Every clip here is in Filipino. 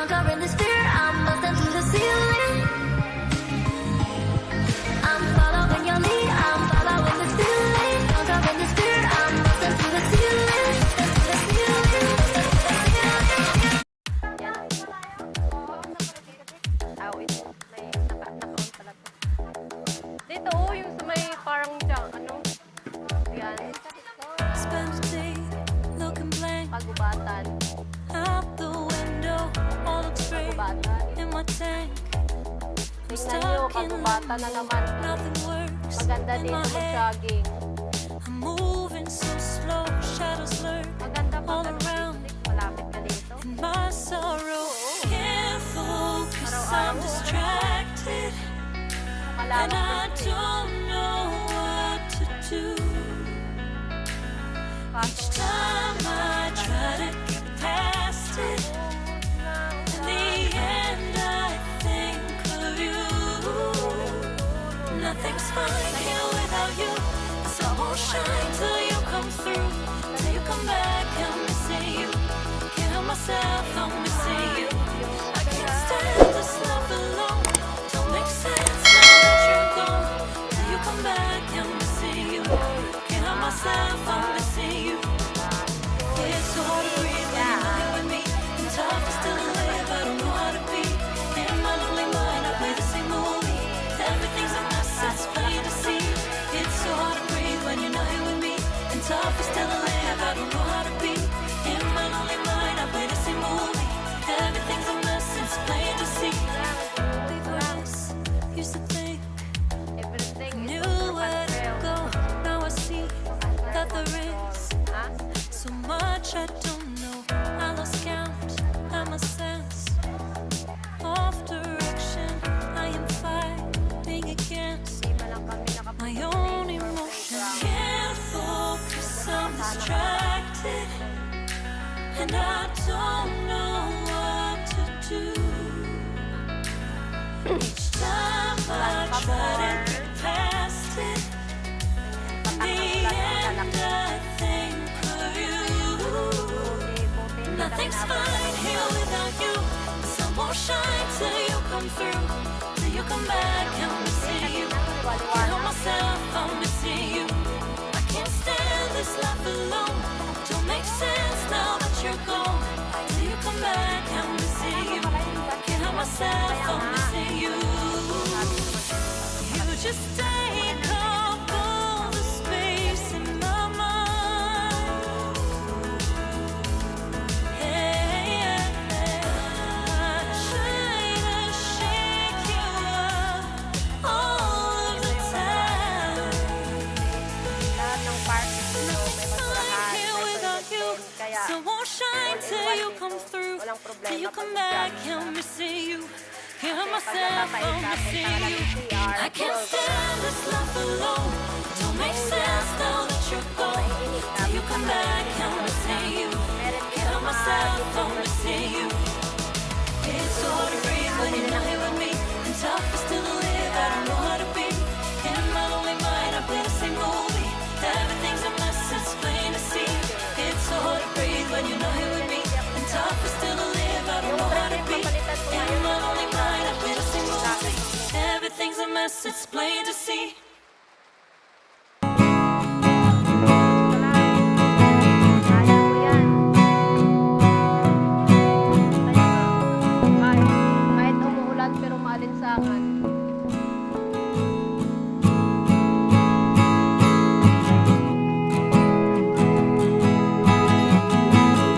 conquering this fear. I'm bursting through the ceiling. I'm following your lead. I'm following this feeling. Conquering this fear. I'm bursting through the ceiling. Dito, yung sa may parang dyan, ano? Yan. Spend a day looking blank Pagubatan. out the window. All looks great Pagubatan. in my tank. Tingnan nyo, pagubatan na naman. Nothing works Maganda in dito my head. mag-jogging. I'm moving so slow. Shadows lurk Maganda all pag around. malapit ka dito. in my sorrow. Can't focus, I'm distracted, and Malawak I dito. don't know what to do. Each time I try to get past it, in the end I think of you. Nothing's fine here without you. The sun won't shine till you come through. Till you come back, I'm missing you. Can't help myself, I'm missing you. I can't stand this life alone. Don't make sense now that you're gone. Till you come back, I'm missing you. Can't help myself, I'm missing you. It's so hard to breathe when you're not here with me. And tough is still to live, I don't know how to be. In my lonely mind, I play the same movie. Everything's a mess, it's plain to see. It's so hard to breathe when you're not here with me. And tough is still to live, I don't know how to be. In my lonely mind, I play the same movie. Everything's a mess, it's plain to see. Before this, used to think Everything is knew over where to control. go. Now I see that there is Ha? so much I don't know. I lost count, I my sense of direction. I am fighting against Di man lang kami my nakapunta. own emotion. Can't focus, I'm distracted, and I don't know what to do. Each time I try to get past it, in the end I think of you. Nothing's fine here without you. The sun won't shine till you come through. Till you come back, I'm missing you. Can't help myself, I'm missing you. I can't stand this life alone. Don't make sense now that you're gone. Till you come back, I'm missing you. Can't help myself, I'm missing you. You just take up all the space in my mind. Hey, I try to shake you up all of the time. Lahat ng party dito may basurahan, Here may without you, toilet. Kaya, sun won't shine till you come through. walang problema Till you pag come back, nag-jog I'm missing you. Hear pag myself, natatay I'm ka, punta missing ka lang you. ng CR. I can't stand this life alone. Don't make sense now that you're gone. Till you come back, I'm missing you. Can't help myself, I'm missing you. It's so hard to breathe when you're not here with me. And tough is still to live, I don't know how to be. In my lonely mind, I play the same movie. Everything's a mess, it's plain to see. It's so hard to breathe when you're not here with me. And tough is still to live, I don't know how to be. In my lonely mind, I play the same movie. Everything's a mess, it's plain to see. Kaya mo yan. Kahit umuulan pero maalinsangan.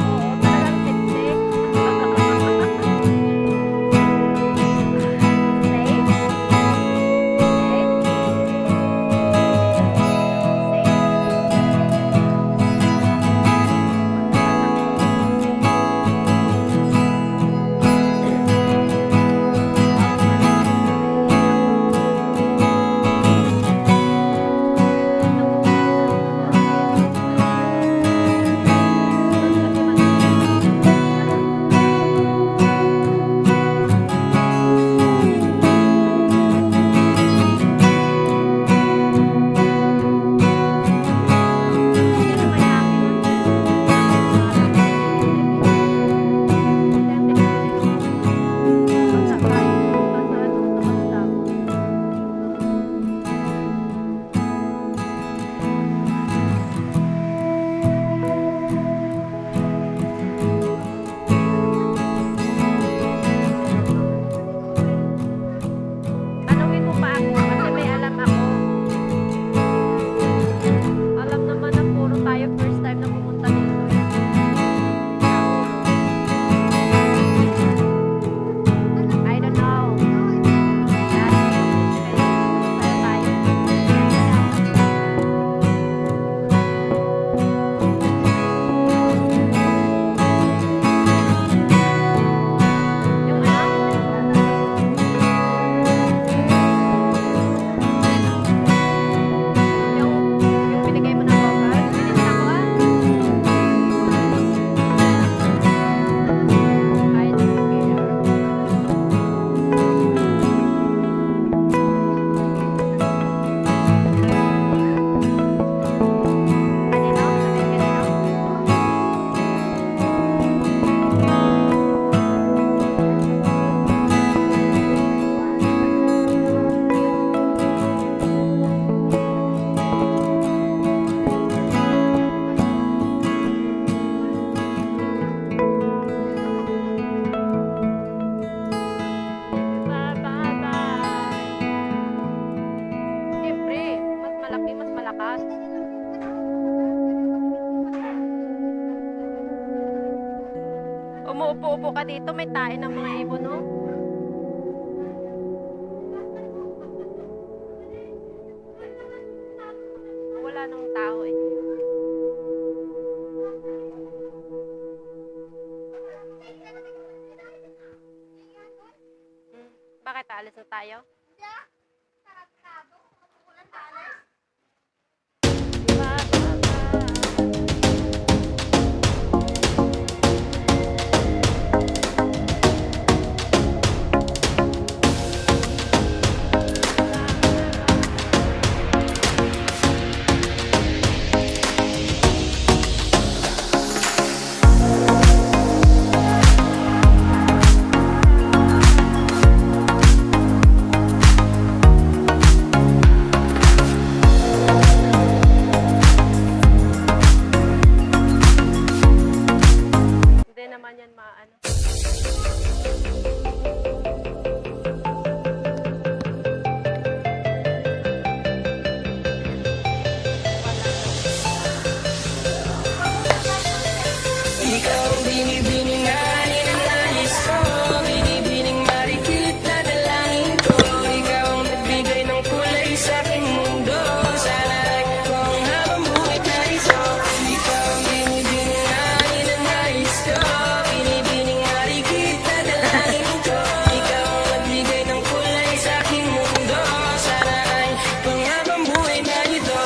Oo, talagang siksik. Safe? Safe? dito may tae ng mga ibon, no? Wala nang tao eh. Bakit alis na tayo? Hindi naman yan maano. Ikaw ang binibining alin ang nais ko, binibining marikit na dalangin ko. Ikaw ang nagbigay ng kulay sa aking mundo, sana ay kung habang buhay narito. Ikaw ang binibining alin ang nais ko, binibining marikit na dalangin ko. Ikaw ang nagbigay ng kulay sa aking mundo, sana ay kung habang buhay narito.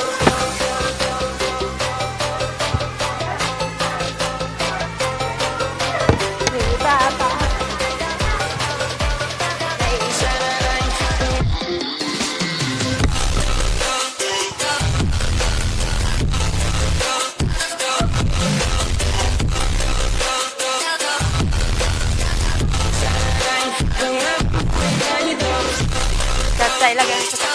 Kapsay lang yan sa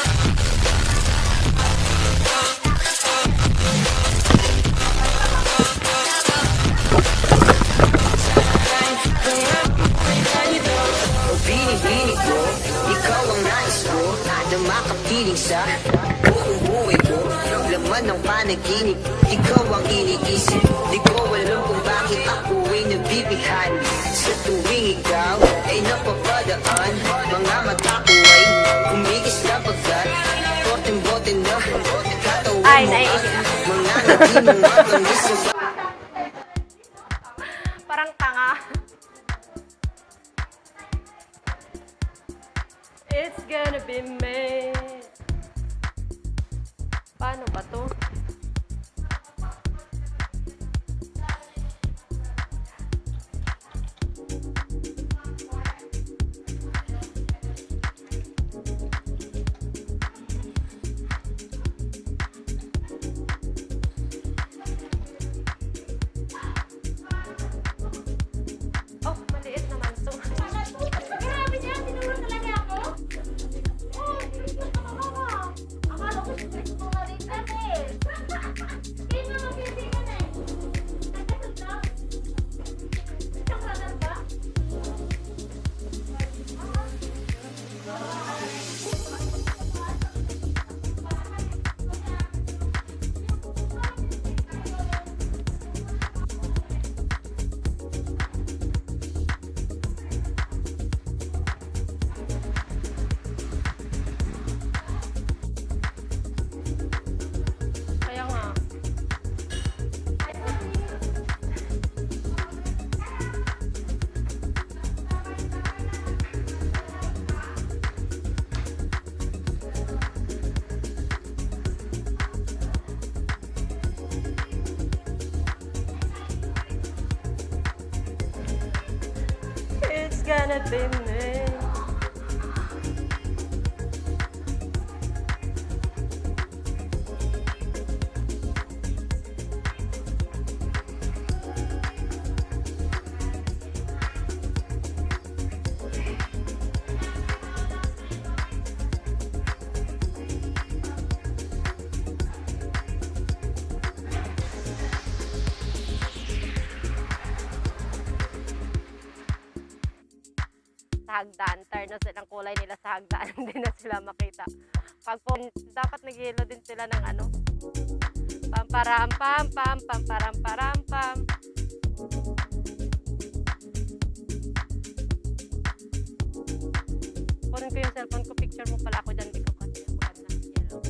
Binibining ko, ikaw ang nais ko na makapiling sa buong buhay ko. Laman ng panaginip, ikaw ang iniisip. Di ko alam kung bakit ako ay nabibighani. Sa tuwing ikaw ay napapadaan, mga mata ko ay kumikis na pagkat porteng-bote na katawan Ay, mo naiinis. at mga ngiti mo matamis na parang tanga. It's gonna be me. Paano ba to? Oh, maliit naman to. Grabe niya, tinuro talaga ako. Oh, akala ko gusto mo rin kami. Kaya nga magkaibigan eh. Nagkasal lang. Isang ranar ba? Kaya nga. It's gonna be me. Sa hagdan, turn na silang kulay nila sa hagdan, hindi na sila makita. Pag po, dapat nag-yelo din sila ng ano, pamparam pam pam pam param param pam. yung cellphone ko, picture mo pala ako dyan, di ko kasi maganda. Yellow.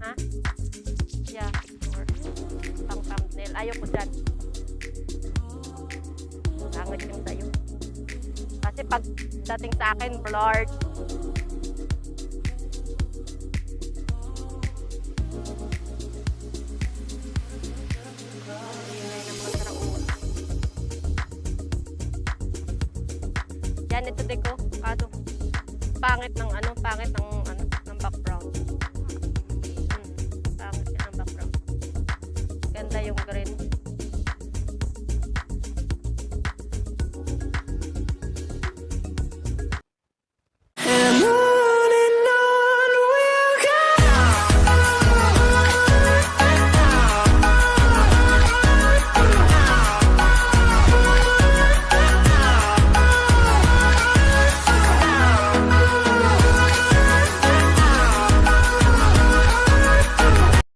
Ha? Yeah, picture. Pang thumbnail. Ayoko dyan. Pangit yung sa'yo. Kasi pag dating sa akin, blurred. Ingay ng mga karaon. Yan, ito deko. Pangit ng background. Pangit yan ng background. Ganda yung green.